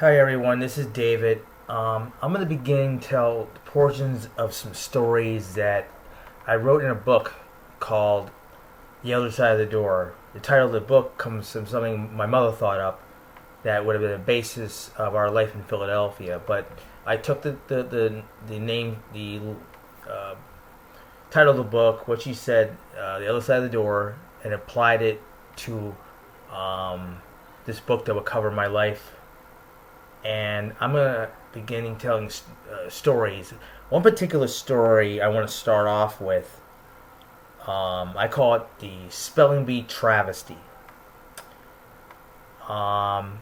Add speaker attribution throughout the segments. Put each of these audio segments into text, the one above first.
Speaker 1: Hi everyone, this is David. I'm going to begin tell portions of some stories that I wrote in a book called The Other Side of the Door. The title of the book comes from something my mother thought up that would have been the basis of our life in Philadelphia. But I took the title of the book, what she said, The Other Side of the Door, and applied it to this book that would cover my life. And I'm going to begin telling stories. One particular story I want to start off with, I call it the Spelling Bee Travesty. Now,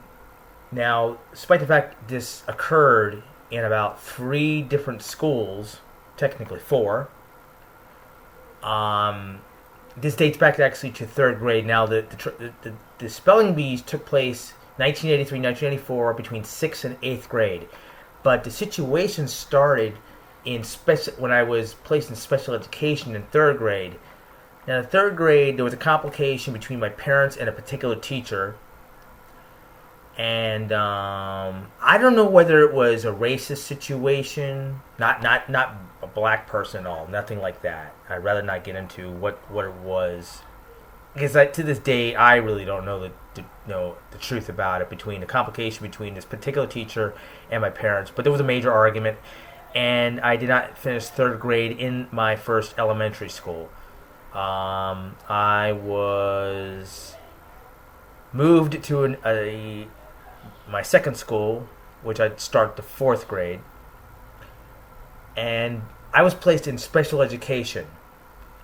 Speaker 1: despite the fact this occurred in about 3 different schools, technically 4, this dates back actually to 3rd grade. Now, the spelling bees took place 1983, 1984, between 6th and 8th grade. But the situation started when I was placed in special education in 3rd grade. Now, in 3rd grade, there was a complication between my parents and a particular teacher. And I don't know whether it was a racist situation, not a black person at all, nothing like that. I'd rather not get into what it was, because to this day I really don't know the truth about it, between the complication between this particular teacher and my parents. But there was a major argument, and I did not finish 3rd grade in my first elementary school. I was moved to my second school, which I'd start the 4th grade, and I was placed in special education.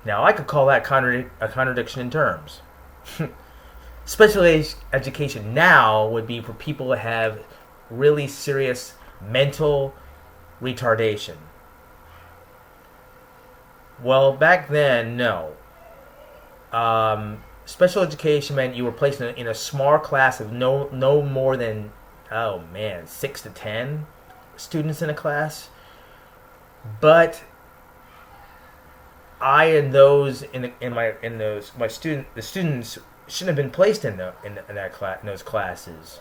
Speaker 1: Now, I could call that a contradiction in terms. Special education now would be for people that have really serious mental retardation. Well, back then, no. Special education meant you were placed in a small class of no more than 6 to 10 students in a class. But I and those the students shouldn't have been placed in those classes.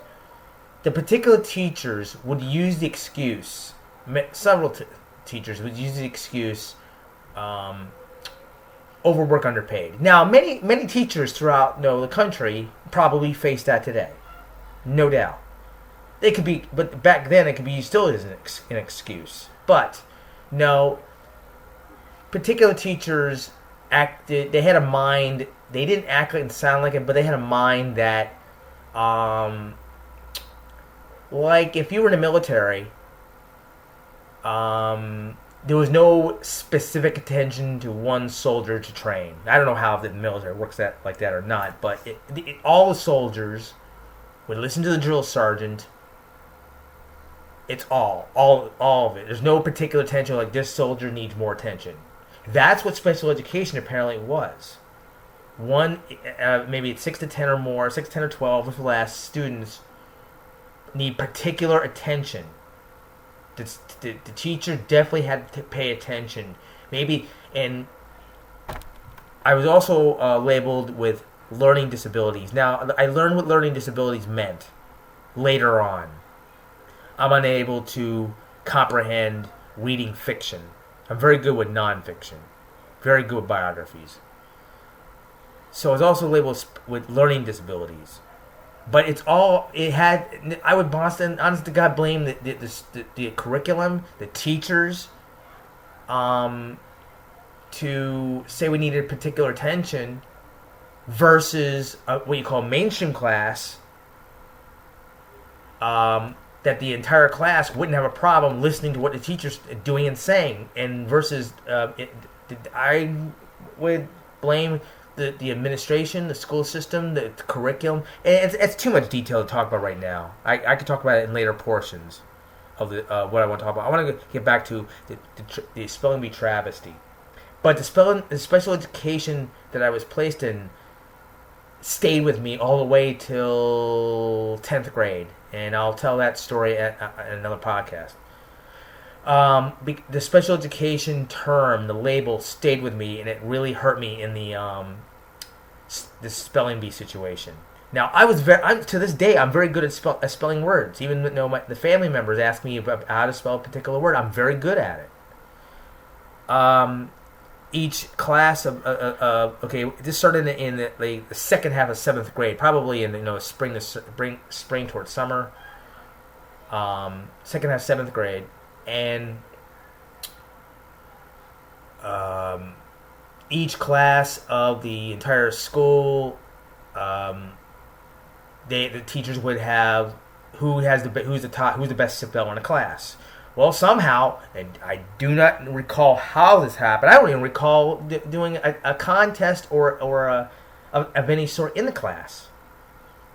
Speaker 1: The particular teachers would use the excuse. Several teachers would use the excuse. Overwork, underpaid. Now, many teachers throughout the country probably face that today, no doubt. They could be, but back then it could be used still as an excuse. But no, particular teachers acted. They had a mind. They didn't act and sound like it, but they had a mind that, like if you were in the military, there was no specific attention to one soldier to train. I don't know how the military works like that or not, but all the soldiers would listen to the drill sergeant. It's all of it. There's no particular attention, like this soldier needs more attention. That's what special education apparently was. Maybe it's 6 to 10 or more, 6 to 10 or 12 or less students need particular attention. The teacher definitely had to pay attention. Maybe, and I was also labeled with learning disabilities. Now, I learned what learning disabilities meant later on. I'm unable to comprehend reading fiction. I'm very good with nonfiction. Very good with biographies. So I was also labeled with learning disabilities. But I would honest to God, blame the curriculum, the teachers, to say we needed particular attention versus what you call mainstream class, that the entire class wouldn't have a problem listening to what the teacher's doing and saying, and versus I would blame the administration, the school system, the curriculum. And it's too much detail to talk about right now. I could talk about it in later portions of what I want to talk about. I want to get back to the Spelling Bee Travesty. But the special education that I was placed in stayed with me all the way till 10th grade. And I'll tell that story at another podcast. The special education term, the label, stayed with me, and it really hurt me in the spelling bee situation. Now, to this day, I'm very good at spelling words. Even though the family members ask me about how to spell a particular word, I'm very good at it. Each class okay, this started in the second half of seventh grade, probably in spring towards summer. Second half seventh grade, and each class of the entire school, the teachers would have who's the best speller in the class. Well, somehow, and I do not recall how this happened. I don't even recall doing a contest or of any sort in the class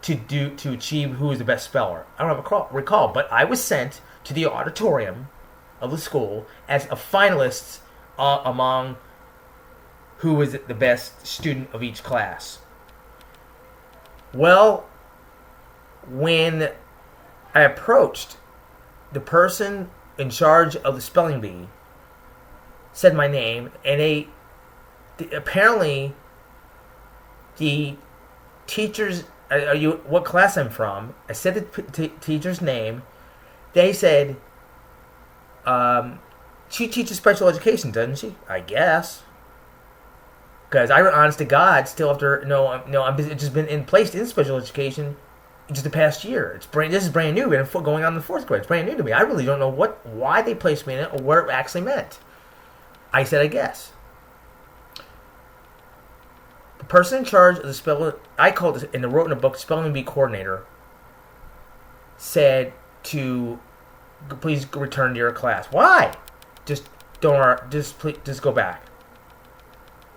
Speaker 1: to achieve who is the best speller. I don't recall, but I was sent to the auditorium of the school as a finalist among who was the best student of each class. Well, when I approached, the person in charge of the spelling bee said my name, and apparently the teachers, what class I'm from, I said the teacher's name. They said, she teaches special education, doesn't she? I guess. Because I, honest to God, still after I'm just been placed in special education just the past year. This is brand new. Been going on in the fourth grade. It's brand new to me. I really don't know why they placed me in it or what it actually meant. I said, I guess. The person in charge of the spelling, I called it, and wrote in a book, Spelling Bee coordinator, said to please return to your class. Why? Just go back.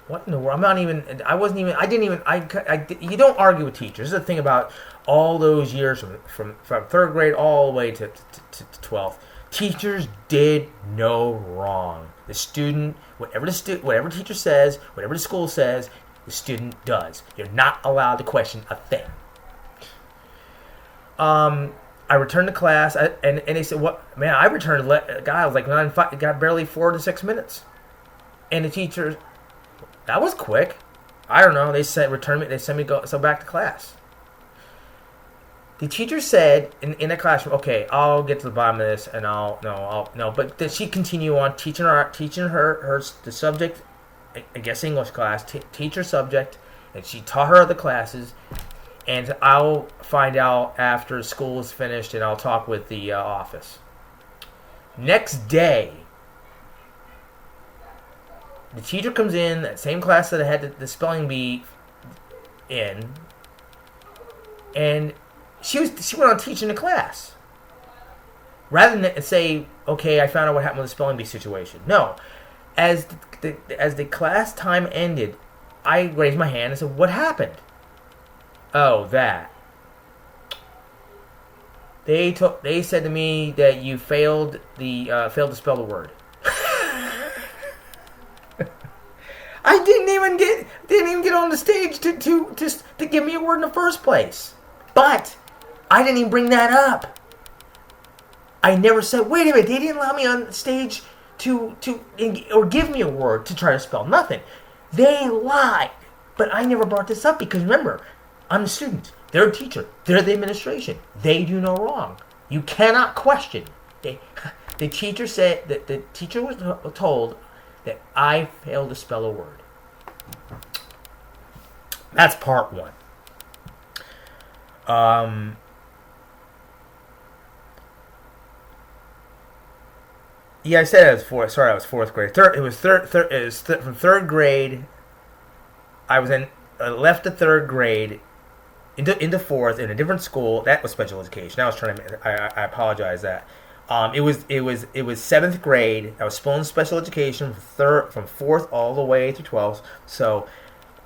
Speaker 1: What in the world? You don't argue with teachers. This is the thing about all those years from third grade all the way to 12th. Teachers did no wrong. The student, whatever teacher says, whatever the school says, the student does. You're not allowed to question a thing. I returned to class, and they said, "What, man?" I returned. I was like, got barely 4 to 6 minutes, and the teacher. That was quick. I don't know. They said return me. They sent me back to class. The teacher said in the classroom, "Okay, I'll get to the bottom of this, and no." But did she continue on teaching her the subject? I guess English class. Teach her subject, and she taught her other classes. And I'll find out after school is finished, and I'll talk with the office. Next day. The teacher comes in, that same class that I had the spelling bee in, and she went on teaching the class. Rather than say, okay, I found out what happened with the spelling bee situation. No. As the class time ended, I raised my hand and said, what happened? Oh, that. They said to me that you failed to spell the word. I didn't even get on the stage to give me a word in the first place. But I didn't even bring that up. I never said, wait a minute, they didn't allow me on stage or give me a word to try to spell. Nothing. They lied. But I never brought this up because remember, I'm the student. They're a teacher. They're the administration. They do no wrong. You cannot question. The teacher said that the teacher was told that I failed to spell a word. That's part one. Yeah, I said I was fourth. Sorry, I was fourth grade. From third grade. I left the third grade into fourth in a different school. That was special education. I apologize that. It was seventh grade. I was still in special education from fourth all the way to 12th. So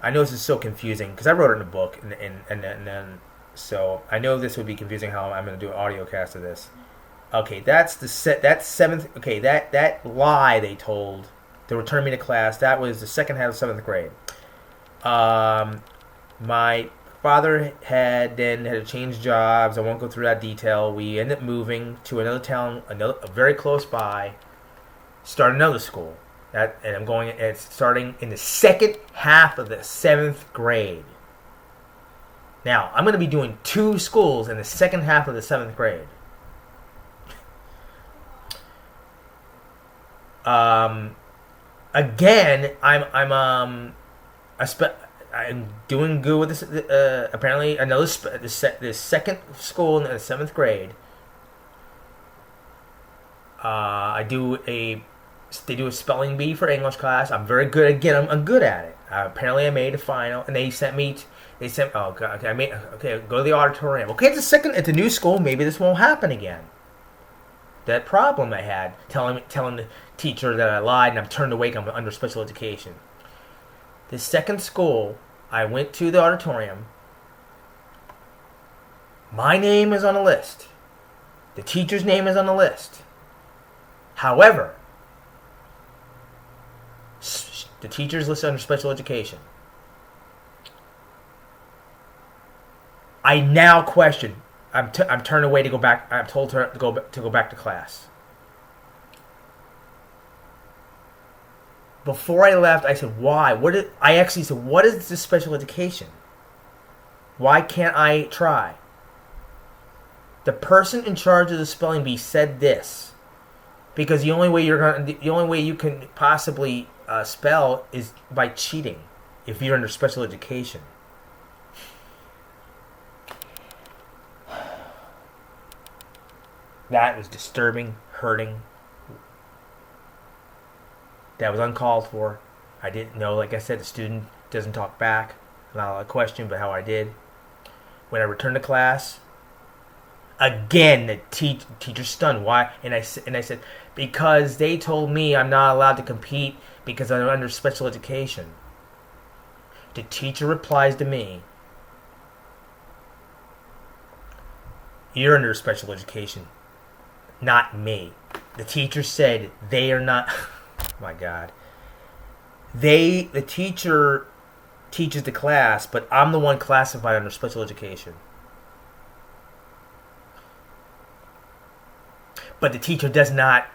Speaker 1: I know this is so confusing because I wrote it in a book, and then so I know this would be confusing how I'm going to do an audio cast of this. Okay, that's seventh. Okay, that lie they told to return me to class. That was the second half of seventh grade. My father had to change jobs. I won't go through that detail. We ended up moving to another town, very close by. Start another school. It's starting in the second half of the seventh grade. Now, I'm going to be doing 2 schools in the second half of the 7th grade. Again, I'm doing good with this. Apparently, another this second school in the 7th grade. They do a spelling bee for English class. I'm very good. Again, I'm good at it. Apparently, I made a final, and they sent. Oh god. Okay. Go to the auditorium. Okay, it's a new school. Maybe this won't happen again. That problem I had telling the teacher that I lied and I'm turned away. I'm under special education. The second school, I went to the auditorium. My name is on the list. The teacher's name is on the list. However, the teacher's listed under special education. I now question. I'm turned away to go back. I'm told her to go back to class. Before I left, I said, "Why? I actually said, what is this special education? Why can't I try?" The person in charge of the spelling bee said this, because the only way you can possibly spell is by cheating if you're under special education. That was disturbing, hurting. That was uncalled for. I didn't know. Like I said, the student doesn't talk back. Not a question, but how I did. When I returned to class, again, the teacher's stunned. Why? And I said, because they told me I'm not allowed to compete because I'm under special education. The teacher replies to me, "You're under special education, not me." The teacher said they are not. My God. The teacher teaches the class, but I'm the one classified under special education. But the teacher does not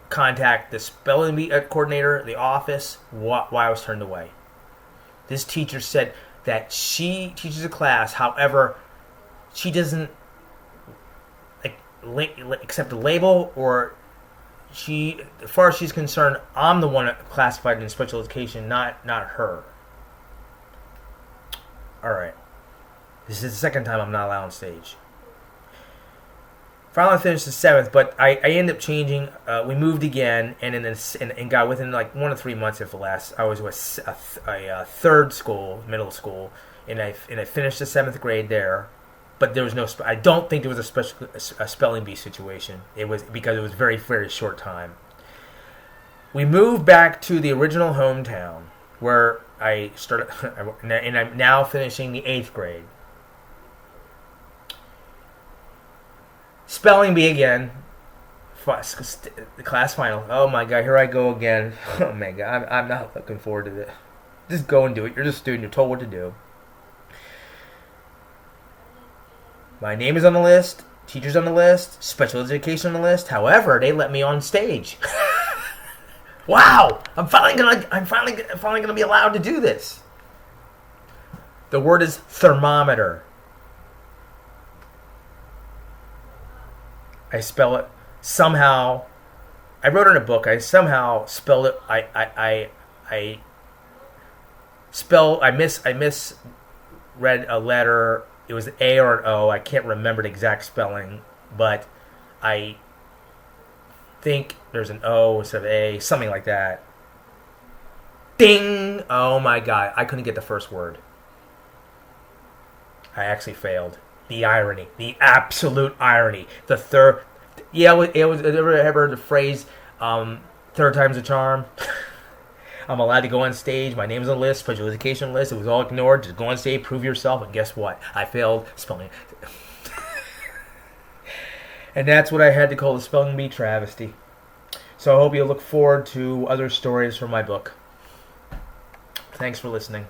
Speaker 1: contact the spelling bee coordinator, the office, why I was turned away. This teacher said that she teaches a class, however, she doesn't accept a label, or as far as she's concerned, I'm the one classified in special education, not her. Alright. This is the second time I'm not allowed on stage. Finally finished the 7th, but I ended up changing. We moved again, and got within like 1 to 3 months of the last. I was with a third school, middle school, and I finished the 7th grade there. But there was no. I don't think there was a spelling bee situation. It was because it was very, very short time. We moved back to the original hometown where I started, and I'm now finishing the 8th grade. Spelling bee again. The class final. Oh my God, here I go again. Oh my God, I'm not looking forward to this. Just go and do it. You're just a student. You're told what to do. My name is on the list, teacher's on the list, special education on the list. However, they let me on stage. Wow! I'm finally gonna be allowed to do this. The word is thermometer. I spell it somehow. I wrote it in a book. I somehow spelled it. I misread a letter. It was an A or an O. I can't remember the exact spelling, but I think there's an O instead of A, something like that. Ding! Oh my God, I couldn't get the first word. I actually failed. The irony, the absolute irony. The third, ever heard the phrase, third time's a charm? I'm allowed to go on stage. My name's on the list, special education list. It was all ignored. Just go on stage, prove yourself, and guess what? I failed spelling. And that's what I had to call the Spelling Bee Travesty. So I hope you look forward to other stories from my book. Thanks for listening.